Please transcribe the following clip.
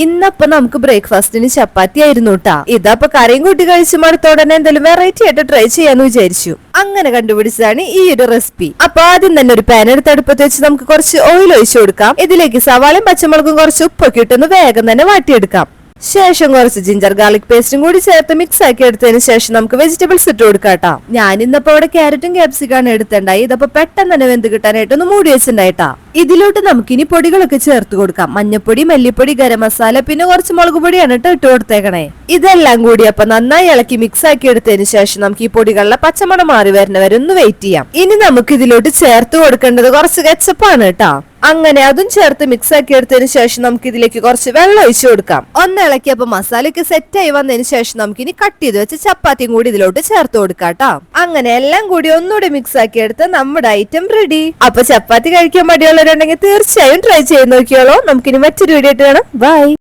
ഇന്നപ്പൊ നമുക്ക് ബ്രേക്ക്ഫാസ്റ്റിന് ചപ്പാത്തി ആയിരുന്നു കേട്ടാ. ഇതപ്പൊ കറിയും കൂട്ടി കഴിച്ചു മടുത്തോടനെ എന്തെങ്കിലും വെറൈറ്റി ആയിട്ട് ട്രൈ ചെയ്യാന്ന് വിചാരിച്ചു. അങ്ങനെ കണ്ടുപിടിച്ചതാണ് ഈ ഒരു റെസിപ്പി. അപ്പൊ ആദ്യം തന്നെ ഒരു പാൻ എടുത്ത് അടുപ്പത്ത് വെച്ച് നമുക്ക് കുറച്ച് ഓയിൽ ഒഴിച്ചു കൊടുക്കാം. ഇതിലേക്ക് സവാളയും പച്ചമുളകും കുറച്ച് ഉപ്പൊക്കെ ഇട്ടൊന്ന് വേഗം തന്നെ വാട്ടിയെടുക്കാം. ശേഷം കുറച്ച് ജിഞ്ചർ ഗാർലിക് പേസ്റ്റും കൂടി ചേർത്ത് മിക്സ് ആക്കി എടുത്തതിന് ശേഷം നമുക്ക് വെജിറ്റബിൾസ് ഇട്ട് കൊടുക്കാട്ടാ. ഞാൻ ഇന്നപ്പോ അവിടെ ക്യാരറ്റും ക്യാപ്സിക്കാണ് എടുത്തിണ്ടായി. ഇതപ്പോ പെട്ടെന്ന് തന്നെ വെന്ത് കിട്ടാനായിട്ട് ഒന്ന് മൂടി വെച്ചിട്ടുണ്ടായിട്ടാ. ഇതിലോട്ട് നമുക്കിനി പൊടികളൊക്കെ ചേർത്ത് കൊടുക്കാം. മഞ്ഞപ്പൊടി, മല്ലിപ്പൊടി, ഗരം മസാല, പിന്നെ കുറച്ച് മുളക് പൊടിയാണ് ഇട്ട് കൊടുത്തേക്കണേ. ഇതെല്ലാം കൂടി അപ്പൊ നന്നായി ഇളക്കി മിക്സ് ആക്കി എടുത്തതിന് ശേഷം നമുക്ക് ഈ പൊടികളിലെ പച്ചമണം മാറി വരുന്ന വരെ ഒന്ന് വെയിറ്റ് ചെയ്യാം. ഇനി നമുക്ക് ഇതിലോട്ട് ചേർത്ത് കൊടുക്കേണ്ടത് കുറച്ച് കെച്ചപ്പാണ് കേട്ടാ. അങ്ങനെ അതും ചേർത്ത് മിക്സ് ആക്കി എടുത്തതിന് ശേഷം നമുക്ക് ഇതിലേക്ക് കുറച്ച് വെള്ളം ഒഴിച്ചു കൊടുക്കാം. ഒന്ന് ഇളക്കിയപ്പോ മസാലയൊക്കെ സെറ്റ് ആയി വന്നതിന് ശേഷം നമുക്ക് ഇനി കട്ട് ചെയ്ത് വെച്ച് ചപ്പാത്തിയും കൂടി ഇതിലോട്ട് ചേർത്ത് കൊടുക്കാട്ടോ. അങ്ങനെ എല്ലാം കൂടി ഒന്നുകൂടി മിക്സ് ആക്കി എടുത്ത് നമ്മുടെ ഐറ്റം റെഡി. അപ്പൊ ചപ്പാത്തി കഴിക്കാൻ മടിയുള്ളവരുണ്ടെങ്കിൽ തീർച്ചയായും ട്രൈ ചെയ്ത് നോക്കിയോളൂ. നമുക്കിനി മറ്റൊരു വീഡിയോ ആയിട്ട് കാണാം. ബൈ.